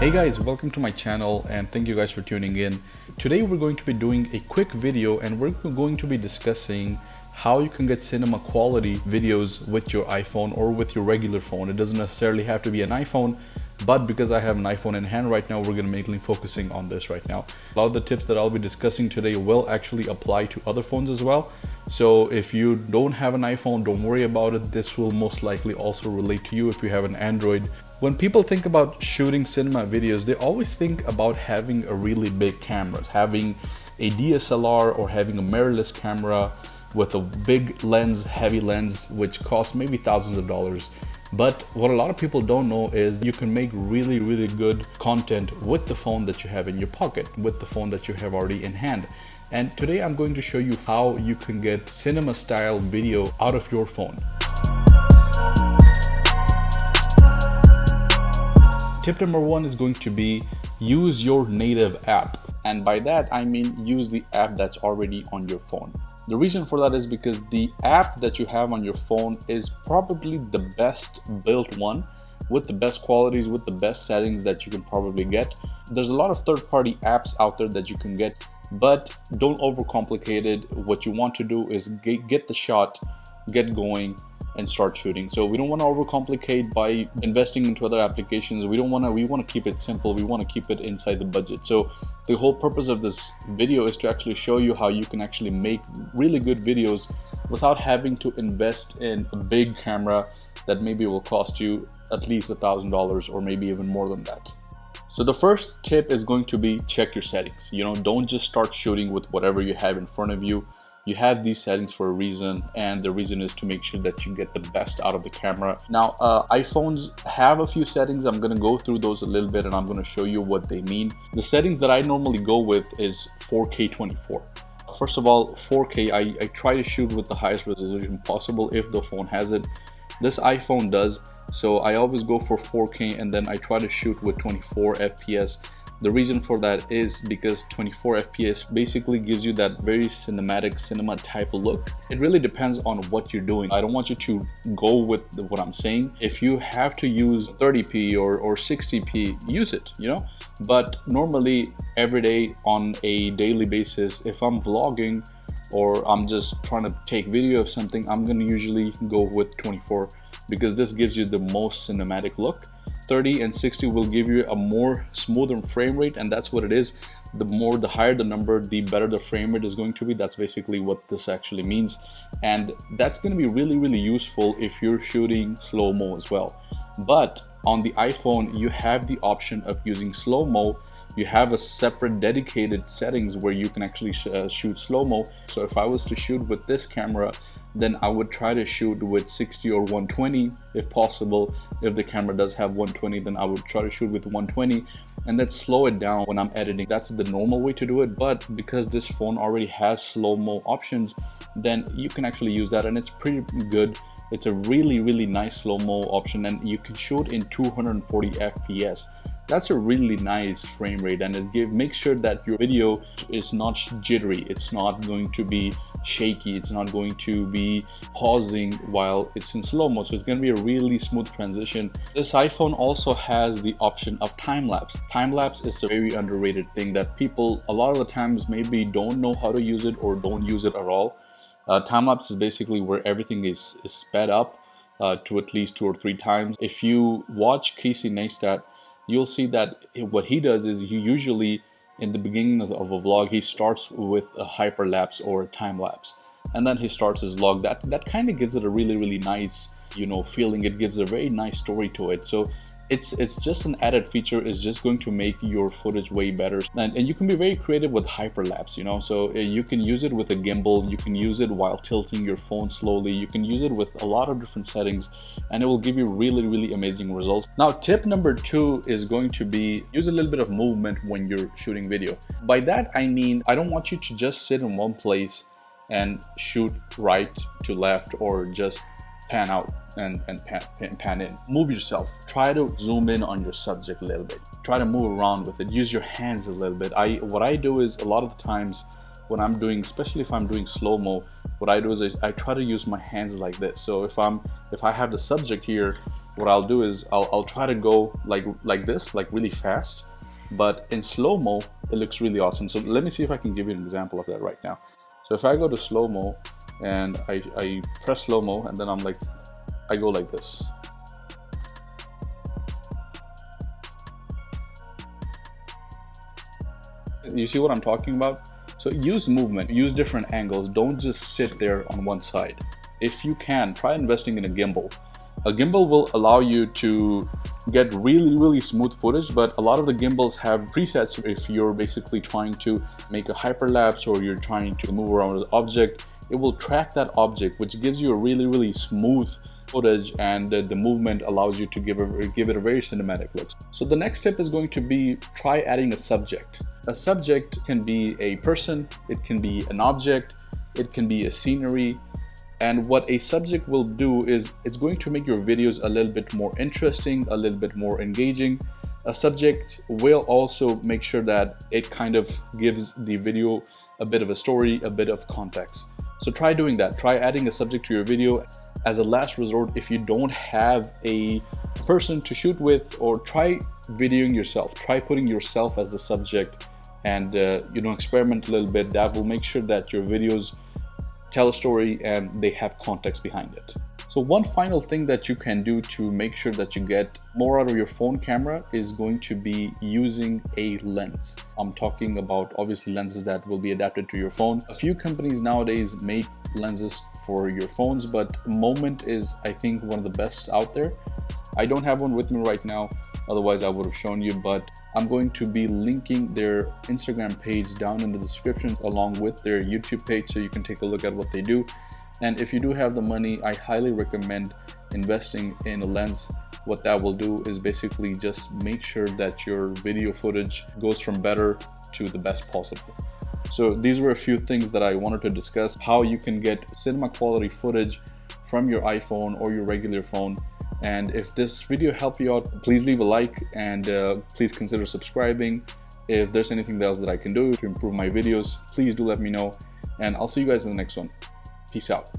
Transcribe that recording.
Hey guys, welcome to my channel and thank you guys for tuning in. Today we're going to be doing a quick video and we're going to be discussing how you can get cinema quality videos with your iPhone or with your regular phone. It doesn't necessarily have to be an iPhone, but because I have an iPhone in hand right now, we're going to mainly focusing on this right now. A lot of the tips that I'll be discussing today will actually apply to other phones as well. So if you don't have an iPhone, don't worry about it. This will most likely also relate to you if you have an Android. When people think about shooting cinema videos, they always think about having a really big camera, having a DSLR or having a mirrorless camera with a big lens, heavy lens, which costs maybe thousands of dollars. But what a lot of people don't know is you can make really good content with the phone that you have in your pocket, with the phone that you have already in hand. And today I'm going to show you how you can get cinema style video out of your phone. Tip number one is going to be use your native app. And by that, I mean use the app that's already on your phone. The reason for that is because the app that you have on your phone is probably the best built one with the best qualities, with the best settings that you can probably get. There's a lot of third-party apps out there that you can get, but don't overcomplicate it. What you want to do is get the shot, get going, and start shooting. So we don't want to overcomplicate by investing into other applications. We want to keep it simple. We want to keep it inside the budget. So the whole purpose of this video is to actually show you how you can actually make really good videos without having to invest in a big camera that maybe will cost you at least $1,000 or maybe even more than that. So the first tip is going to be check your settings. Don't just start shooting with whatever you have in front of you. You have these settings for a reason, and the reason is to make sure that you get the best out of the camera. Now, iPhones have a few settings. I'm going to go through those a little bit and I'm going to show you what they mean. The settings that I normally go with is 4K 24. First of all, 4K, I try to shoot with the highest resolution possible if the phone has it. This iPhone does, so I always go for 4K and then I try to shoot with 24 FPS. The reason for that is because 24 FPS basically gives you that very cinematic cinema type look. It really depends on what you're doing. I don't want you to go with what I'm saying. If you have to use 30p or 60p, use it, But normally every day on a daily basis, if I'm vlogging or I'm just trying to take video of something, I'm gonna usually go with 24 because this gives you the most cinematic look. 30 and 60 will give you a more smoother frame rate, and that's what it is. The higher the number, the better the frame rate is going to be. That's basically what this actually means, and that's going to be really useful if you're shooting slow-mo as well. But on the iPhone, you have the option of using slow-mo. You have a separate dedicated settings where you can actually shoot slow-mo. So if I was to shoot with this camera, then I would try to shoot with 60 or 120 if possible. If the camera does have 120, then I would try to shoot with 120 and then slow it down when I'm editing. That's the normal way to do it, but because this phone already has slow-mo options, then you can actually use that and it's pretty good. It's a really nice slow-mo option and you can shoot in 240 FPS. That's a really nice frame rate, and it makes sure that your video is not jittery. It's not going to be shaky. It's not going to be pausing while it's in slow-mo. So it's going to be a really smooth transition. This iPhone also has the option of time-lapse. Time-lapse is a very underrated thing that people a lot of the times maybe don't know how to use it or don't use it at all. Time-lapse is basically where everything is sped up to at least 2 or 3 times. If you watch Casey Neistat, you'll see that what he does is he usually, in the beginning of a vlog, he starts with a hyperlapse or a time lapse, and then he starts his vlog. That kind of gives it a really nice, feeling. It gives a very nice story to it. So it's just an added feature. It's just going to make your footage way better, and you can be very creative with hyperlapse. So you can use it with a gimbal. You can use it while tilting your phone slowly. You can use it with a lot of different settings, and it will give you really amazing results. Now, tip number 2 is going to be use a little bit of movement when you're shooting video. By that I mean, I don't want you to just sit in one place and shoot right to left or just pan out and pan in. Move yourself. Try to zoom in on your subject a little bit. Try to move around with it. Use your hands a little bit. What I do is a lot of the times when I'm doing, especially if I'm doing slow-mo, what I do is I try to use my hands like this. So if I have the subject here what I'll do is I'll try to go like this, like really fast, but in slow-mo it looks really awesome. So let me see if I can give you an example of that right now. So if I go to slow-mo and I press slow-mo, and then I go like this. You see what I'm talking about? So use movement, use different angles. Don't just sit there on one side. If you can, try investing in a gimbal. A gimbal will allow you to get really smooth footage, but a lot of the gimbals have presets. If you're basically trying to make a hyperlapse or you're trying to move around an object, it will track that object, which gives you a really smooth footage, and the movement allows you to give it a very cinematic look. So the next step is going to be try adding a subject. A subject can be a person, it can be an object, it can be a scenery. And what a subject will do is it's going to make your videos a little bit more interesting, a little bit more engaging. A subject will also make sure that it kind of gives the video a bit of a story, a bit of context. So try doing that. Try adding a subject to your video. As a last resort, if you don't have a person to shoot with, or try videoing yourself. Try putting yourself as the subject and experiment a little bit. That will make sure that your videos tell a story and they have context behind it. So one final thing that you can do to make sure that you get more out of your phone camera is going to be using a lens. I'm talking about obviously lenses that will be adapted to your phone. A few companies nowadays make lenses for your phones, but Moment is, I think, one of the best out there. I don't have one with me right now, otherwise I would have shown you, but I'm going to be linking their Instagram page down in the description along with their YouTube page, so you can take a look at what they do. And if you do have the money, I highly recommend investing in a lens. What that will do is basically just make sure that your video footage goes from better to the best possible. So these were a few things that I wanted to discuss, how you can get cinema quality footage from your iPhone or your regular phone. And if this video helped you out, please leave a like, and please consider subscribing. If there's anything else that I can do to improve my videos, please do let me know. And I'll see you guys in the next one. Peace out.